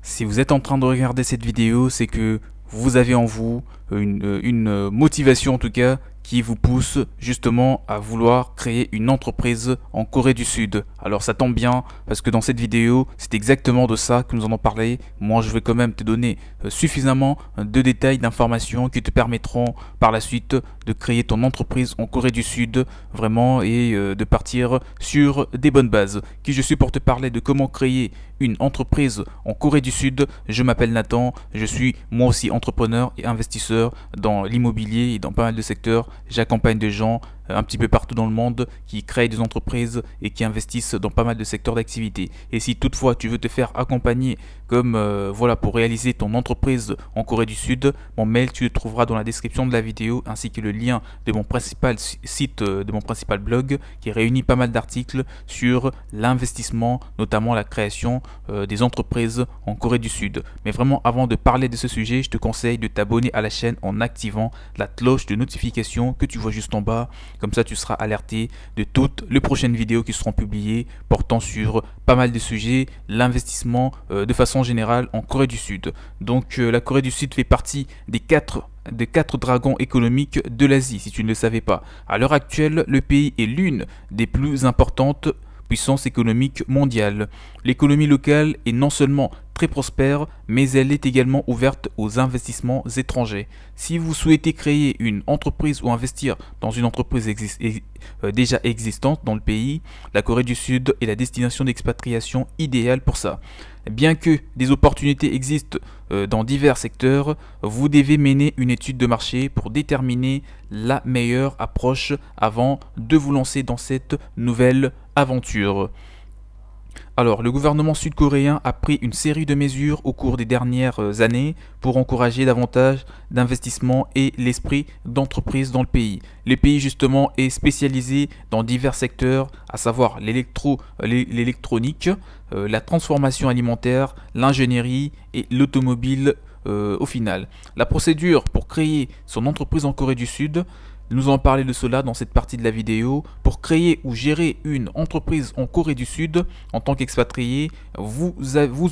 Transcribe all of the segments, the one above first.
Si vous êtes en train de regarder cette vidéo, c'est que vous avez en vous une motivation en tout cas qui vous pousse justement à vouloir créer une entreprise en Corée du Sud. Alors ça tombe bien parce que dans cette vidéo, c'est exactement de ça que nous allons parler. Moi, je vais quand même te donner suffisamment de détails, d'informations qui te permettront par la suite de créer ton entreprise en Corée du Sud vraiment et de partir sur des bonnes bases. Qui je suis pour te parler de comment créer une entreprise en Corée du Sud. Je m'appelle Nathan, je suis moi aussi entrepreneur et investisseur dans l'immobilier et dans pas mal de secteurs. J'accompagne des gens un petit peu partout dans le monde qui créent des entreprises et qui investissent dans pas mal de secteurs d'activité. Et si toutefois tu veux te faire accompagner comme voilà pour réaliser ton entreprise en Corée du Sud, mon mail tu le trouveras dans la description de la vidéo ainsi que le lien de mon principal site, de mon principal blog qui réunit pas mal d'articles sur l'investissement, notamment la création des entreprises en Corée du Sud. Mais vraiment avant de parler de ce sujet, je te conseille de t'abonner à la chaîne en activant la cloche de notification que tu vois juste en bas. Comme ça, tu seras alerté de toutes les prochaines vidéos qui seront publiées portant sur pas mal de sujets, l'investissement de façon générale en Corée du Sud. Donc la Corée du Sud fait partie des quatre dragons économiques de l'Asie, si tu ne le savais pas. À l'heure actuelle, le pays est l'une des plus importantes puissance économique mondiale. L'économie locale est non seulement très prospère, mais elle est également ouverte aux investissements étrangers. Si vous souhaitez créer une entreprise ou investir dans une entreprise déjà existante dans le pays, la Corée du Sud est la destination d'expatriation idéale pour ça. Bien que des opportunités existent dans divers secteurs, vous devez mener une étude de marché pour déterminer la meilleure approche avant de vous lancer dans cette nouvelle aventure. Alors, le gouvernement sud-coréen a pris une série de mesures au cours des dernières années pour encourager davantage d'investissements et l'esprit d'entreprise dans le pays. Le pays, justement, est spécialisé dans divers secteurs, à savoir l'électronique, la transformation alimentaire, l'ingénierie et l'automobile au final. La procédure pour créer son entreprise en Corée du Sud, nous allons parler de cela dans cette partie de la vidéo. Pour créer ou gérer une entreprise en Corée du Sud en tant qu'expatrié, vous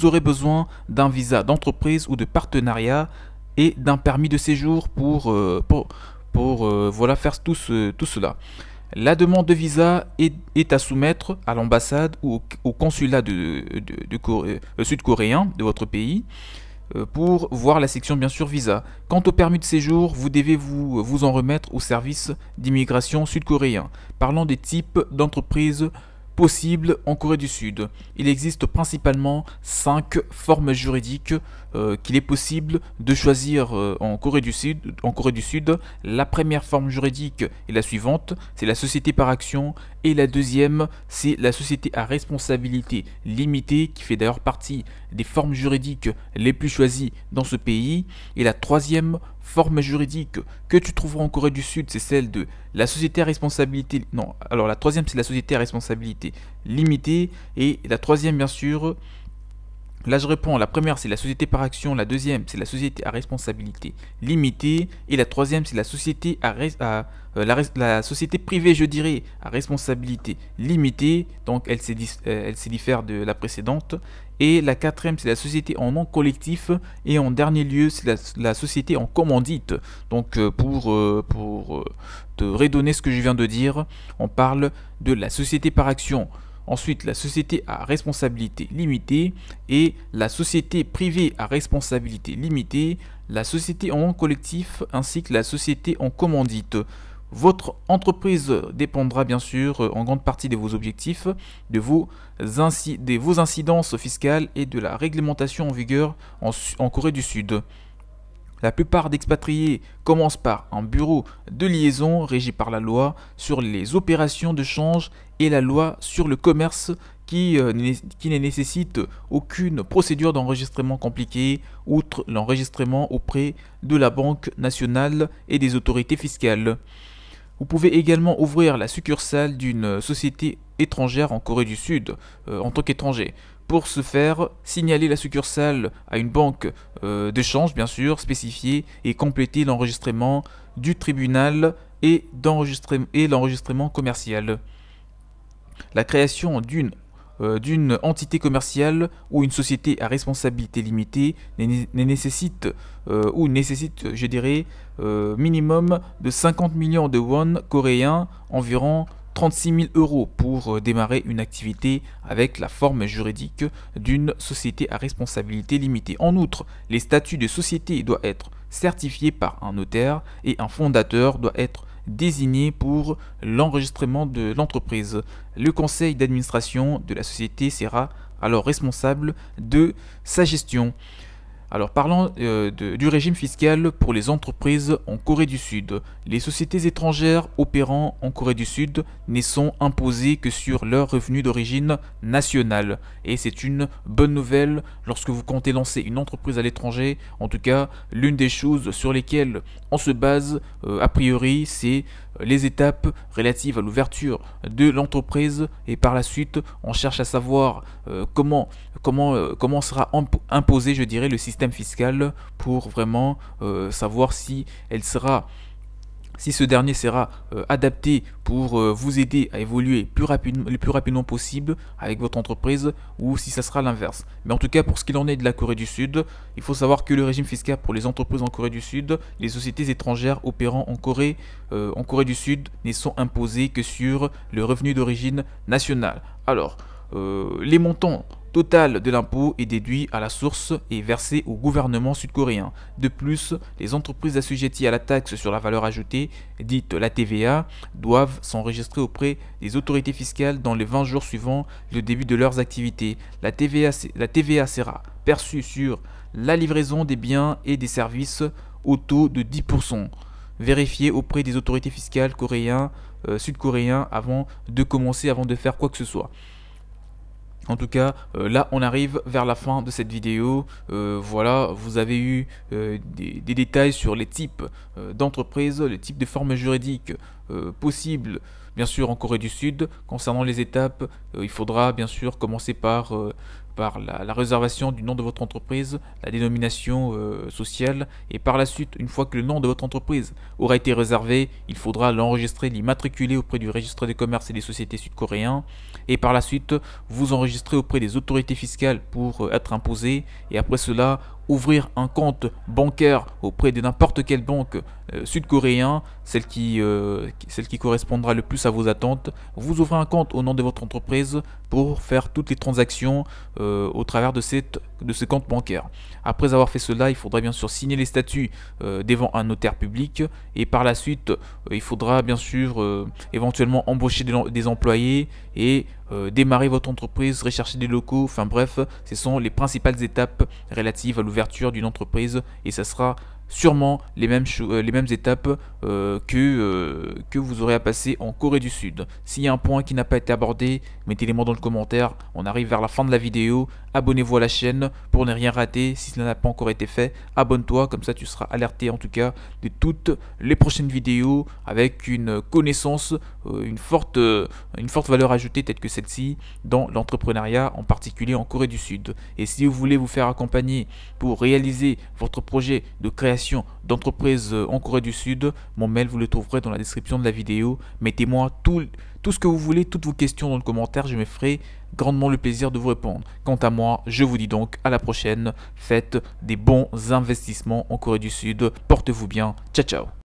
aurez besoin d'un visa d'entreprise ou de partenariat et d'un permis de séjour pour voilà, faire tout cela. La demande de visa est à soumettre à l'ambassade ou au consulat sud-coréen de votre pays pour voir la section bien sûr visa. Quant au permis de séjour, vous devez vous en remettre au service d'immigration sud-coréen. Parlons des types d'entreprises possibles en Corée du Sud. Il existe principalement 5 formes juridiques qu'il est possible de choisir en Corée du Sud. La première forme juridique est la suivante, c'est la société par action, et la deuxième, c'est la société à responsabilité limitée, qui fait d'ailleurs partie des formes juridiques les plus choisies dans ce pays. Et la troisième forme juridique que tu trouveras en Corée du Sud, c'est celle de la société à responsabilité... Non, alors la troisième, c'est la société à responsabilité limitée, et la troisième, bien sûr... Là, je réponds, la première, c'est la société par action, la deuxième, c'est la société à responsabilité limitée, et la troisième, c'est la société la société privée, je dirais, à responsabilité limitée, donc elle se diffère de la précédente. Et la quatrième, c'est la société en nom collectif, et en dernier lieu, c'est la société en commandite. Donc, pour te redonner ce que je viens de dire, on parle de la société par action. Ensuite, la société à responsabilité limitée et la société privée à responsabilité limitée, la société en nom collectif ainsi que la société en commandite. Votre entreprise dépendra bien sûr en grande partie de vos objectifs, de vos incidences fiscales et de la réglementation en vigueur en Corée du Sud. La plupart d'expatriés commencent par un bureau de liaison régi par la loi sur les opérations de change et la loi sur le commerce qui ne nécessite aucune procédure d'enregistrement compliquée, outre l'enregistrement auprès de la Banque nationale et des autorités fiscales. Vous pouvez également ouvrir la succursale d'une société étrangère en Corée du Sud en tant qu'étranger. Pour ce faire, signaler la succursale à une banque d'échange, bien sûr, spécifiée et compléter l'enregistrement du tribunal et l'enregistrement commercial. La création d'une d'une entité commerciale ou une société à responsabilité limitée nécessite, je dirais, minimum de 50 millions de won coréens, environ 36 000 euros pour démarrer une activité avec la forme juridique d'une société à responsabilité limitée. En outre, les statuts de société doivent être certifiés par un notaire et un fondateur doit être désigné pour l'enregistrement de l'entreprise. Le conseil d'administration de la société sera alors responsable de sa gestion. Alors parlons du régime fiscal pour les entreprises en Corée du Sud. Les sociétés étrangères opérant en Corée du Sud ne sont imposées que sur leurs revenus d'origine nationale. Et c'est une bonne nouvelle lorsque vous comptez lancer une entreprise à l'étranger. En tout cas, l'une des choses sur lesquelles on se base a priori, c'est les étapes relatives à l'ouverture de l'entreprise et par la suite on cherche à savoir comment sera imposé, je dirais, le système fiscal pour vraiment savoir si ce dernier sera adapté pour vous aider à évoluer le plus rapidement possible avec votre entreprise ou si ça sera l'inverse. Mais en tout cas, pour ce qu'il en est de la Corée du Sud, il faut savoir que le régime fiscal pour les entreprises en Corée du Sud, les sociétés étrangères opérant en Corée du Sud ne sont imposées que sur le revenu d'origine nationale. Alors, les montants total de l'impôt est déduit à la source et versé au gouvernement sud-coréen. De plus, les entreprises assujetties à la taxe sur la valeur ajoutée, dite la TVA, doivent s'enregistrer auprès des autorités fiscales dans les 20 jours suivant le début de leurs activités. La TVA sera perçue sur la livraison des biens et des services au taux de 10%. Vérifiez auprès des autorités fiscales sud-coréens avant de faire quoi que ce soit. En tout cas, là on arrive vers la fin de cette vidéo. Voilà, vous avez eu des détails sur les types d'entreprises, les types de formes juridiques possibles, bien sûr en Corée du Sud. Concernant les étapes, il faudra bien sûr commencer par la réservation du nom de votre entreprise, la dénomination sociale, et par la suite, une fois que le nom de votre entreprise aura été réservé, il faudra l'enregistrer, l'immatriculer auprès du registre des commerces et des sociétés sud-coréens, et par la suite, vous enregistrer auprès des autorités fiscales pour être imposé, et après cela, ouvrir un compte bancaire auprès de n'importe quelle banque sud-coréen, celle qui correspondra le plus à vos attentes. Vous ouvrez un compte au nom de votre entreprise pour faire toutes les transactions au travers de ce compte bancaire. Après avoir fait cela, il faudra bien sûr signer les statuts devant un notaire public et par la suite, il faudra bien sûr éventuellement embaucher des employés et démarrer votre entreprise, rechercher des locaux, enfin bref, ce sont les principales étapes relatives à l'ouverture d'une entreprise et ça sera sûrement les mêmes étapes que vous aurez à passer en Corée du Sud. S'il y a un point qui n'a pas été abordé, mettez-les-moi dans le commentaire. On arrive vers la fin de la vidéo. Abonnez-vous à la chaîne pour ne rien rater. Si cela n'a pas encore été fait, abonne-toi, comme ça tu seras alerté en tout cas de toutes les prochaines vidéos avec une connaissance, une forte valeur ajoutée telle que celle-ci dans l'entrepreneuriat, en particulier en Corée du Sud. Et si vous voulez vous faire accompagner pour réaliser votre projet de création d'entreprise en Corée du Sud, mon mail vous le trouverez dans la description de la vidéo. Mettez-moi tout ce que vous voulez, toutes vos questions dans le commentaire, je me ferai grandement le plaisir de vous répondre. Quant à moi, je vous dis donc à la prochaine, faites des bons investissements en Corée du Sud, portez-vous bien, ciao ciao.